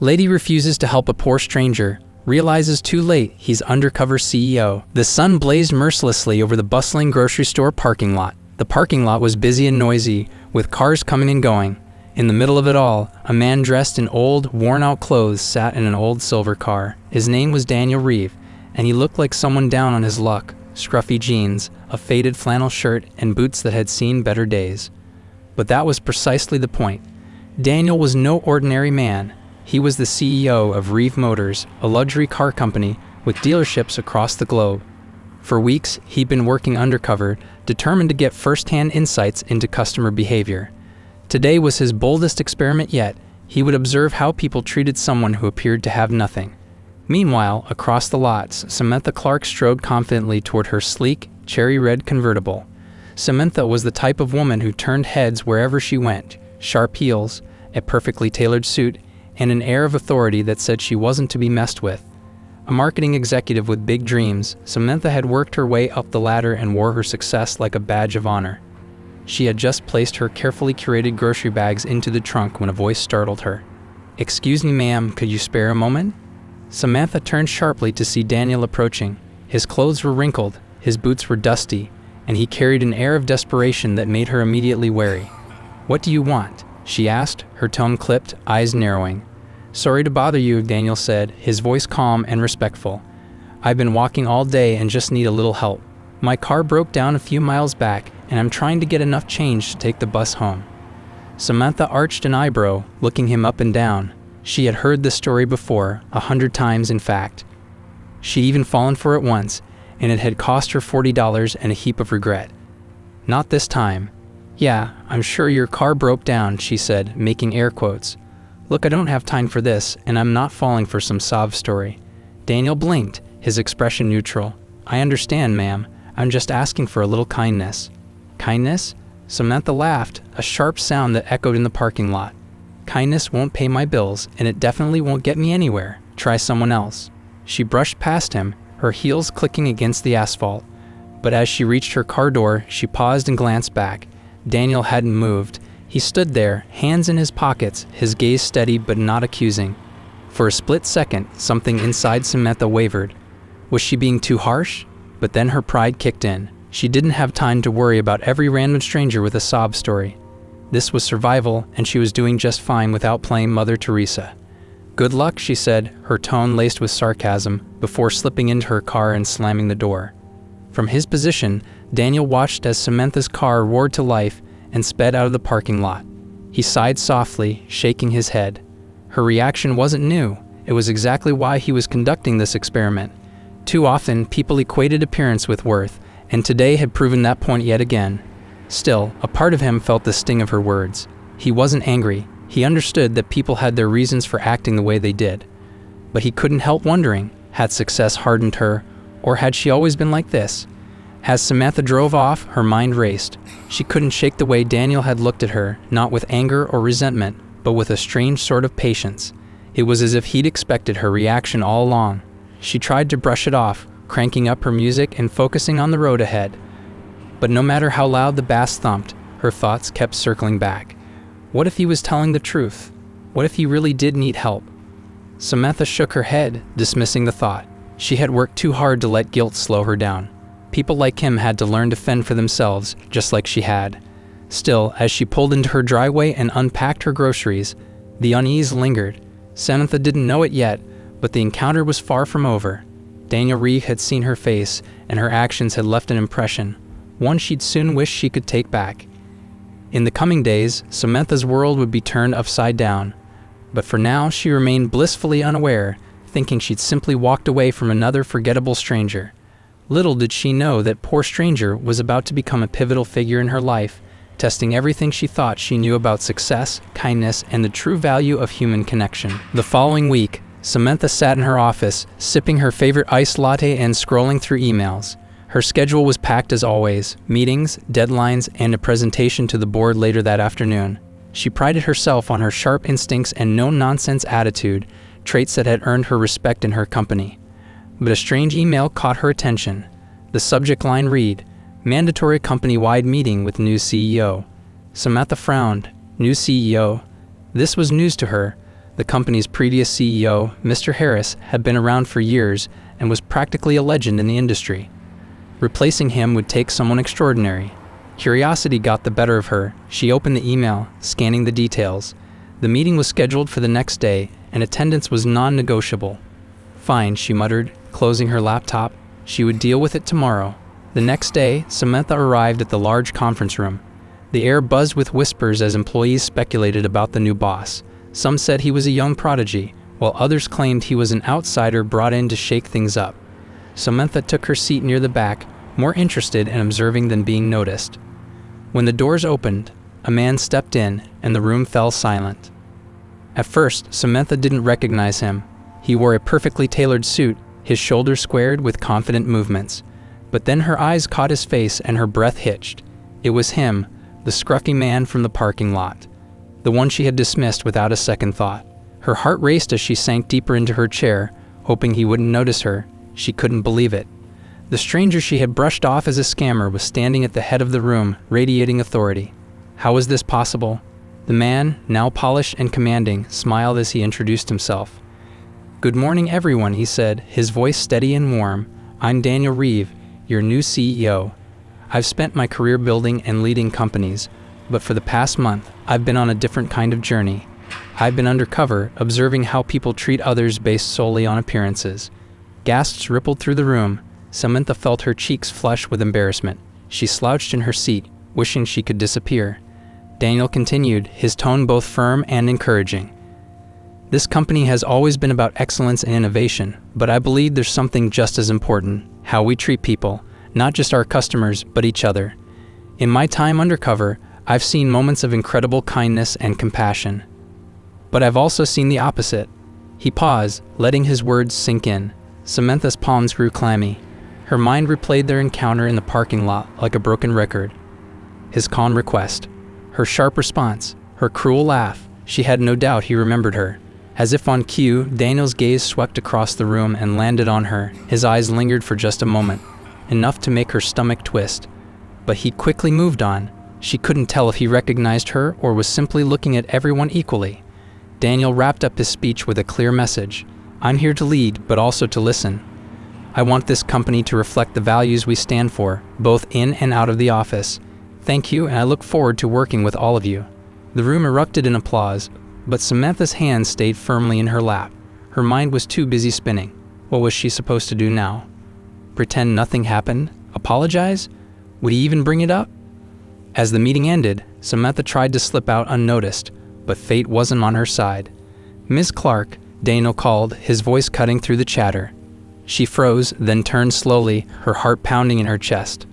Lady refuses to help a poor stranger, realizes too late he's undercover CEO. The sun blazed mercilessly over the bustling grocery store parking lot. The parking lot was busy and noisy, with cars coming and going. In the middle of it all, a man dressed in old, worn-out clothes sat in an old silver car. His name was Daniel Reeve, and he looked like someone down on his luck. Scruffy jeans, a faded flannel shirt, and boots that had seen better days. But that was precisely the point. Daniel was no ordinary man. He was the CEO of Reeve Motors, a luxury car company with dealerships across the globe. For weeks, he'd been working undercover, determined to get first-hand insights into customer behavior. Today was his boldest experiment yet. He would observe how people treated someone who appeared to have nothing. Meanwhile, across the lots, Samantha Clark strode confidently toward her sleek, cherry-red convertible. Samantha was the type of woman who turned heads wherever she went. Sharp heels, a perfectly tailored suit, and an air of authority that said she wasn't to be messed with. A marketing executive with big dreams, Samantha had worked her way up the ladder and wore her success like a badge of honor. She had just placed her carefully curated grocery bags into the trunk when a voice startled her. "Excuse me, ma'am, could you spare a moment?" Samantha turned sharply to see Daniel approaching. His clothes were wrinkled, his boots were dusty, and he carried an air of desperation that made her immediately wary. "What do you want?" she asked, her tone clipped, eyes narrowing. "Sorry to bother you," Daniel said, his voice calm and respectful. "I've been walking all day and just need a little help. My car broke down a few miles back, and I'm trying to get enough change to take the bus home." Samantha arched an eyebrow, looking him up and down. She had heard this story before, 100 times in fact. She'd even fallen for it once, and it had cost her $40 and a heap of regret. Not this time. "Yeah, I'm sure your car broke down," she said, making air quotes. "Look, I don't have time for this, and I'm not falling for some sob story." Daniel blinked, his expression neutral. "I understand, ma'am. I'm just asking for a little kindness." "Kindness?" Samantha laughed, a sharp sound that echoed in the parking lot. "Kindness won't pay my bills, and it definitely won't get me anywhere. Try someone else." She brushed past him, her heels clicking against the asphalt. But as she reached her car door, she paused and glanced back. Daniel hadn't moved. He stood there, hands in his pockets, his gaze steady but not accusing. For a split second, something inside Samantha wavered. Was she being too harsh? But then her pride kicked in. She didn't have time to worry about every random stranger with a sob story. This was survival, and she was doing just fine without playing Mother Teresa. "Good luck," she said, her tone laced with sarcasm, before slipping into her car and slamming the door. From his position, Daniel watched as Samantha's car roared to life and sped out of the parking lot. He sighed softly, shaking his head. Her reaction wasn't new. It was exactly why he was conducting this experiment. Too often, people equated appearance with worth, and today had proven that point yet again. Still, a part of him felt the sting of her words. He wasn't angry. He understood that people had their reasons for acting the way they did. But he couldn't help wondering, had success hardened her, or had she always been like this? As Samantha drove off, her mind raced. She couldn't shake the way Daniel had looked at her, not with anger or resentment, but with a strange sort of patience. It was as if he'd expected her reaction all along. She tried to brush it off, cranking up her music and focusing on the road ahead. But no matter how loud the bass thumped, her thoughts kept circling back. What if he was telling the truth? What if he really did need help? Samantha shook her head, dismissing the thought. She had worked too hard to let guilt slow her down. People like him had to learn to fend for themselves, just like she had. Still, as she pulled into her driveway and unpacked her groceries, the unease lingered. Samantha didn't know it yet, but the encounter was far from over. Daniel Reeve had seen her face, and her actions had left an impression, one she'd soon wish she could take back. In the coming days, Samantha's world would be turned upside down. But for now, she remained blissfully unaware, thinking she'd simply walked away from another forgettable stranger. Little did she know that poor stranger was about to become a pivotal figure in her life, testing everything she thought she knew about success, kindness, and the true value of human connection. The following week, Samantha sat in her office, sipping her favorite iced latte and scrolling through emails. Her schedule was packed as always, meetings, deadlines, and a presentation to the board later that afternoon. She prided herself on her sharp instincts and no-nonsense attitude, traits that had earned her respect in her company. But a strange email caught her attention. The subject line read, "Mandatory company-wide meeting with new CEO." Samantha frowned. New CEO? This was news to her. The company's previous CEO, Mr. Harris, had been around for years and was practically a legend in the industry. Replacing him would take someone extraordinary. Curiosity got the better of her. She opened the email, scanning the details. The meeting was scheduled for the next day, and attendance was non-negotiable. "Fine," she muttered, closing her laptop. She would deal with it tomorrow. The next day, Samantha arrived at the large conference room. The air buzzed with whispers as employees speculated about the new boss. Some said he was a young prodigy, while others claimed he was an outsider brought in to shake things up. Samantha took her seat near the back, more interested in observing than being noticed. When the doors opened, a man stepped in, and the room fell silent. At first, Samantha didn't recognize him. He wore a perfectly tailored suit, his shoulders squared with confident movements. But then her eyes caught his face and her breath hitched. It was him, the scruffy man from the parking lot. The one she had dismissed without a second thought. Her heart raced as she sank deeper into her chair, hoping he wouldn't notice her. She couldn't believe it. The stranger she had brushed off as a scammer was standing at the head of the room, radiating authority. How was this possible? The man, now polished and commanding, smiled as he introduced himself. "Good morning, everyone," he said, his voice steady and warm. "I'm Daniel Reeve, your new CEO. I've spent my career building and leading companies, but for the past month, I've been on a different kind of journey. I've been undercover, observing how people treat others based solely on appearances." Gasps rippled through the room. Samantha felt her cheeks flush with embarrassment. She slouched in her seat, wishing she could disappear. Daniel continued, his tone both firm and encouraging. "This company has always been about excellence and innovation, but I believe there's something just as important: how we treat people, not just our customers, but each other. In my time undercover, I've seen moments of incredible kindness and compassion. But I've also seen the opposite." He paused, letting his words sink in. Samantha's palms grew clammy. Her mind replayed their encounter in the parking lot like a broken record. His calm request, her sharp response, her cruel laugh. She had no doubt he remembered her. As if on cue, Daniel's gaze swept across the room and landed on her. His eyes lingered for just a moment, enough to make her stomach twist. But he quickly moved on. She couldn't tell if he recognized her or was simply looking at everyone equally. Daniel wrapped up his speech with a clear message. "I'm here to lead, but also to listen. I want this company to reflect the values we stand for, both in and out of the office. Thank you, and I look forward to working with all of you." The room erupted in applause, but Samantha's hand stayed firmly in her lap. Her mind was too busy spinning. What was she supposed to do now? Pretend nothing happened? Apologize? Would he even bring it up? As the meeting ended, Samantha tried to slip out unnoticed, but fate wasn't on her side. "Ms. Clark," Daniel called, his voice cutting through the chatter. She froze, then turned slowly, her heart pounding in her chest.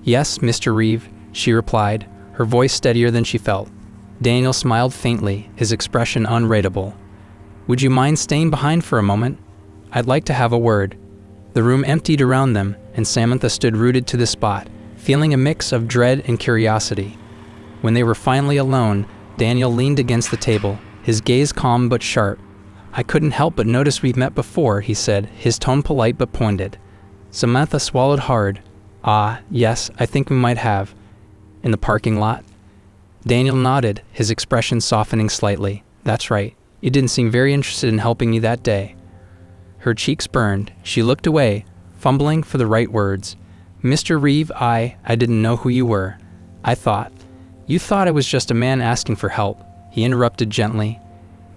"Yes, Mr. Reeve," she replied, her voice steadier than she felt. Daniel smiled faintly, his expression unreadable. "Would you mind staying behind for a moment? I'd like to have a word." The room emptied around them, and Samantha stood rooted to the spot, feeling a mix of dread and curiosity. When they were finally alone, Daniel leaned against the table, his gaze calm but sharp. "I couldn't help but notice we've met before," he said, his tone polite but pointed. Samantha swallowed hard. "Ah, yes, I think we might have. In the parking lot?" Daniel nodded, his expression softening slightly. "That's right. You didn't seem very interested in helping me that day." Her cheeks burned. She looked away, fumbling for the right words. "Mr. Reeve, I didn't know who you were. I thought." "You thought I was just a man asking for help," he interrupted gently.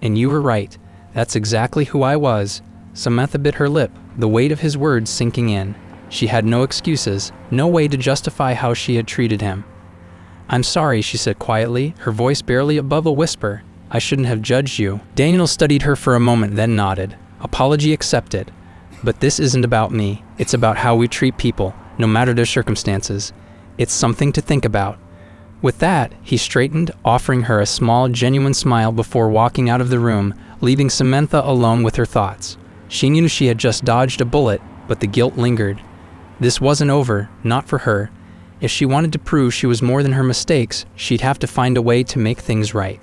"And you were right. That's exactly who I was." Samantha bit her lip, the weight of his words sinking in. She had no excuses, no way to justify how she had treated him. "I'm sorry," she said quietly, her voice barely above a whisper. "I shouldn't have judged you." Daniel studied her for a moment, then nodded. "Apology accepted. But this isn't about me. It's about how we treat people, no matter their circumstances. It's something to think about." With that, he straightened, offering her a small, genuine smile before walking out of the room, leaving Samantha alone with her thoughts. She knew she had just dodged a bullet, but the guilt lingered. This wasn't over, not for her. If she wanted to prove she was more than her mistakes, she'd have to find a way to make things right.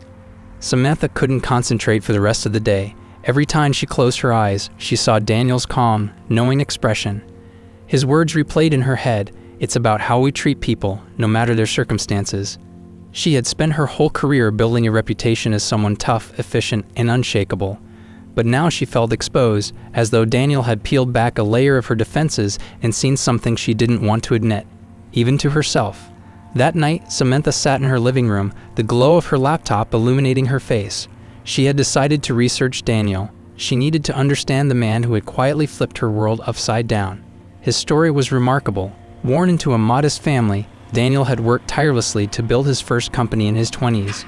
Samantha couldn't concentrate for the rest of the day. Every time she closed her eyes, she saw Daniel's calm, knowing expression. His words replayed in her head. It's about how we treat people, no matter their circumstances. She had spent her whole career building a reputation as someone tough, efficient, and unshakable. But now she felt exposed, as though Daniel had peeled back a layer of her defenses and seen something she didn't want to admit, even to herself. That night, Samantha sat in her living room, the glow of her laptop illuminating her face. She had decided to research Daniel. She needed to understand the man who had quietly flipped her world upside down. His story was remarkable. Born into a modest family, Daniel had worked tirelessly to build his first company in his 20s.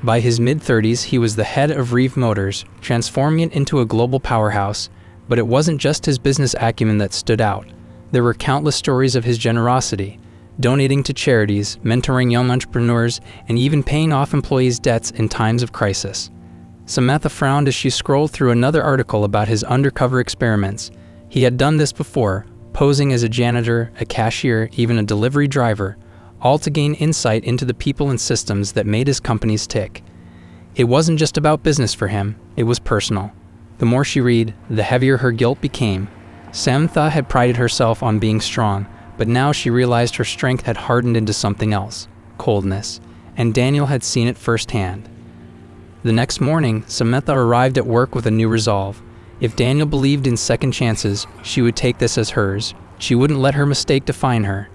By his mid-30s, he was the head of Reeve Motors, transforming it into a global powerhouse. But it wasn't just his business acumen that stood out. There were countless stories of his generosity, donating to charities, mentoring young entrepreneurs, and even paying off employees' debts in times of crisis. Samantha frowned as she scrolled through another article about his undercover experiments. He had done this before, posing as a janitor, a cashier, even a delivery driver, all to gain insight into the people and systems that made his companies tick. It wasn't just about business for him, it was personal. The more she read, the heavier her guilt became. Samantha had prided herself on being strong, but now she realized her strength had hardened into something else, coldness, and Daniel had seen it firsthand. The next morning, Samantha arrived at work with a new resolve. If Daniel believed in second chances, she would take this as hers. She wouldn't let her mistake define her.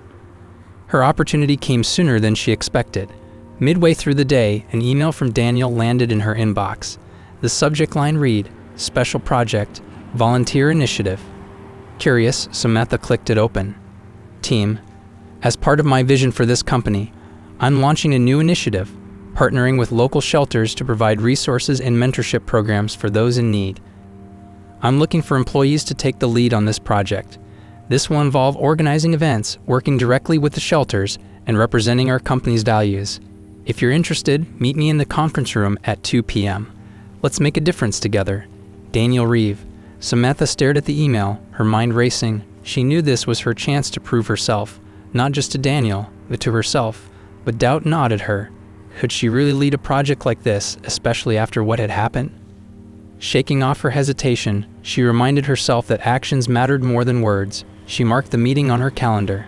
Her opportunity came sooner than she expected. Midway through the day, an email from Daniel landed in her inbox. The subject line read, "Special Project, Volunteer Initiative." Curious, Samantha clicked it open. "Team, as part of my vision for this company, I'm launching a new initiative, partnering with local shelters to provide resources and mentorship programs for those in need. I'm looking for employees to take the lead on this project. This will involve organizing events, working directly with the shelters, and representing our company's values. If you're interested, meet me in the conference room at 2 p.m. Let's make a difference together. Daniel Reeve." Samantha stared at the email, her mind racing. She knew this was her chance to prove herself, not just to Daniel, but to herself. But doubt gnawed at her. Could she really lead a project like this, especially after what had happened? Shaking off her hesitation, she reminded herself that actions mattered more than words. She marked the meeting on her calendar.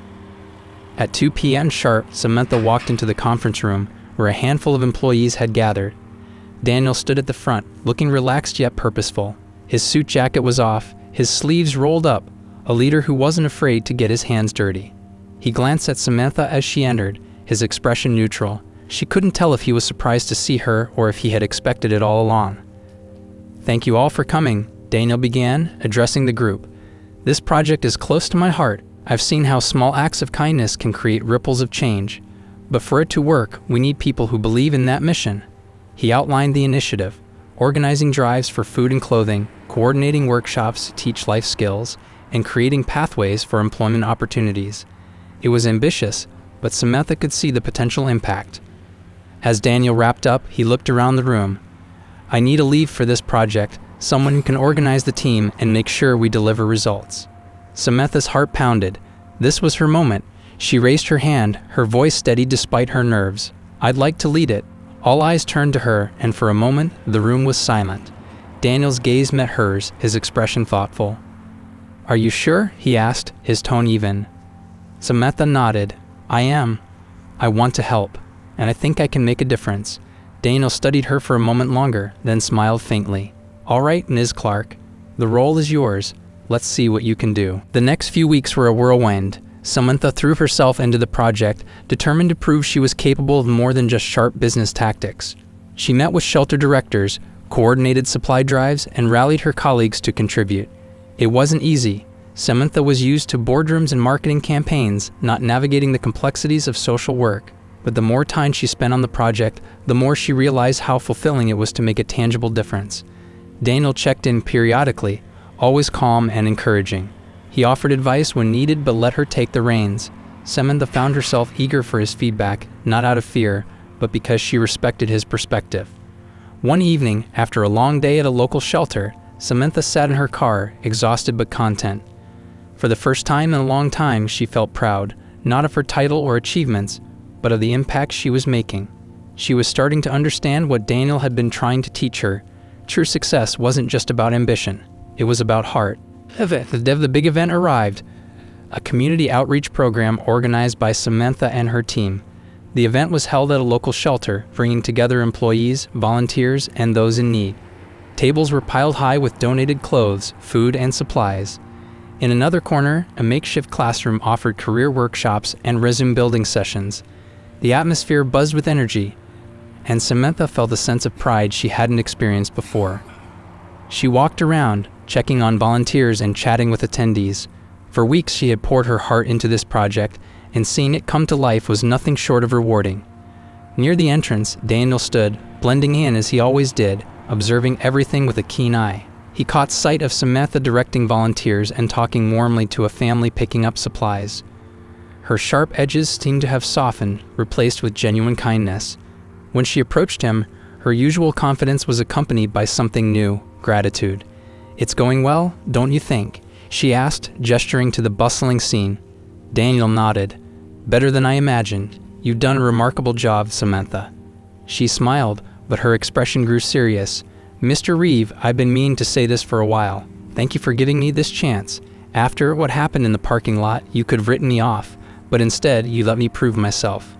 At 2 p.m. sharp, Samantha walked into the conference room, where a handful of employees had gathered. Daniel stood at the front, looking relaxed yet purposeful. His suit jacket was off, his sleeves rolled up, a leader who wasn't afraid to get his hands dirty. He glanced at Samantha as she entered, his expression neutral. She couldn't tell if he was surprised to see her or if he had expected it all along. "Thank you all for coming," Daniel began, addressing the group. "This project is close to my heart. I've seen how small acts of kindness can create ripples of change. But for it to work, we need people who believe in that mission." He outlined the initiative, organizing drives for food and clothing, coordinating workshops to teach life skills, and creating pathways for employment opportunities. It was ambitious, but Samantha could see the potential impact. As Daniel wrapped up, he looked around the room. "I need a lead for this project, someone who can organize the team and make sure we deliver results." Samantha's heart pounded. This was her moment. She raised her hand, her voice steady despite her nerves. "I'd like to lead it." All eyes turned to her, and for a moment, the room was silent. Daniel's gaze met hers, his expression thoughtful. "Are you sure?" he asked, his tone even. Samantha nodded. "I am. I want to help, and I think I can make a difference." Daniel studied her for a moment longer, then smiled faintly. "All right, Ms. Clark. The role is yours. Let's see what you can do." The next few weeks were a whirlwind. Samantha threw herself into the project, determined to prove she was capable of more than just sharp business tactics. She met with shelter directors, coordinated supply drives, and rallied her colleagues to contribute. It wasn't easy. Samantha was used to boardrooms and marketing campaigns, not navigating the complexities of social work. But the more time she spent on the project, the more she realized how fulfilling it was to make a tangible difference. Daniel checked in periodically, always calm and encouraging. He offered advice when needed but let her take the reins. Samantha found herself eager for his feedback, not out of fear, but because she respected his perspective. One evening, after a long day at a local shelter, Samantha sat in her car, exhausted but content. For the first time in a long time, she felt proud, not of her title or achievements, but of the impact she was making. She was starting to understand what Daniel had been trying to teach her. True success wasn't just about ambition, it was about heart. The big event arrived, a community outreach program organized by Samantha and her team. The event was held at a local shelter, bringing together employees, volunteers, and those in need. Tables were piled high with donated clothes, food, and supplies. In another corner, a makeshift classroom offered career workshops and resume building sessions. The atmosphere buzzed with energy, and Samantha felt a sense of pride she hadn't experienced before. She walked around, checking on volunteers and chatting with attendees. For weeks she had poured her heart into this project, and seeing it come to life was nothing short of rewarding. Near the entrance, Daniel stood, blending in as he always did, observing everything with a keen eye. He caught sight of Samantha directing volunteers and talking warmly to a family picking up supplies. Her sharp edges seemed to have softened, replaced with genuine kindness. When she approached him, her usual confidence was accompanied by something new, gratitude. "It's going well, don't you think?" she asked, gesturing to the bustling scene. Daniel nodded. "Better than I imagined. You've done a remarkable job, Samantha." She smiled, but her expression grew serious. "Mr. Reeve, I've been meaning to say this for a while. Thank you for giving me this chance. After what happened in the parking lot, you could have written me off, but instead you let me prove myself."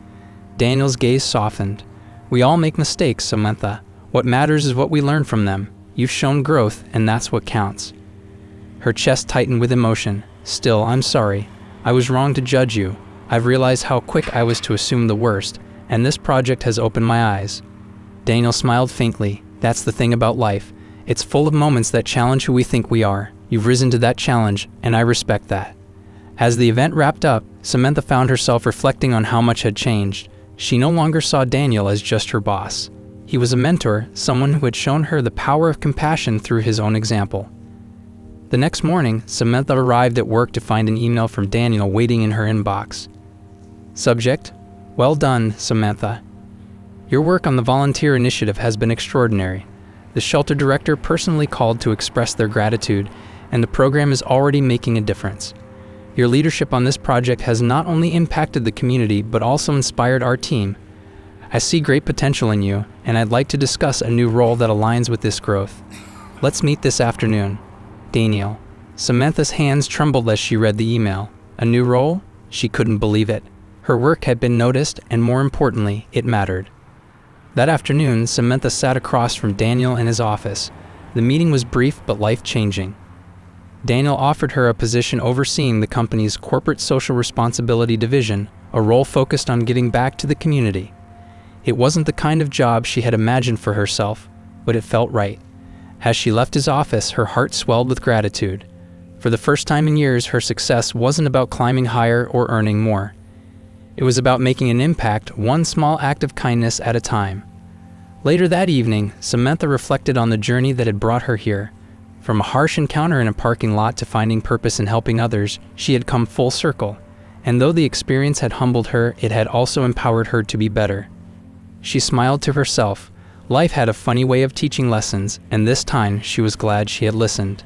Daniel's gaze softened. "We all make mistakes, Samantha. What matters is what we learn from them. You've shown growth, and that's what counts." Her chest tightened with emotion. "Still, I'm sorry. I was wrong to judge you. I've realized how quick I was to assume the worst, and this project has opened my eyes." Daniel smiled faintly. "That's the thing about life. It's full of moments that challenge who we think we are. You've risen to that challenge, and I respect that." As the event wrapped up, Samantha found herself reflecting on how much had changed. She no longer saw Daniel as just her boss. He was a mentor, someone who had shown her the power of compassion through his own example. The next morning, Samantha arrived at work to find an email from Daniel waiting in her inbox. Subject: "Well done, Samantha. Your work on the volunteer initiative has been extraordinary. The shelter director personally called to express their gratitude, and the program is already making a difference. Your leadership on this project has not only impacted the community but also inspired our team. I see great potential in you, and I'd like to discuss a new role that aligns with this growth. Let's meet this afternoon. Daniel." Samantha's hands trembled as she read the email. A new role? She couldn't believe it. Her work had been noticed, and more importantly, it mattered. That afternoon, Samantha sat across from Daniel in his office. The meeting was brief but life-changing. Daniel offered her a position overseeing the company's corporate social responsibility division, a role focused on giving back to the community. It wasn't the kind of job she had imagined for herself, but it felt right. As she left his office, her heart swelled with gratitude. For the first time in years, her success wasn't about climbing higher or earning more. It was about making an impact, one small act of kindness at a time. Later that evening, Samantha reflected on the journey that had brought her here. From a harsh encounter in a parking lot to finding purpose in helping others, she had come full circle. And though the experience had humbled her, it had also empowered her to be better. She smiled to herself. Life had a funny way of teaching lessons, and this time she was glad she had listened.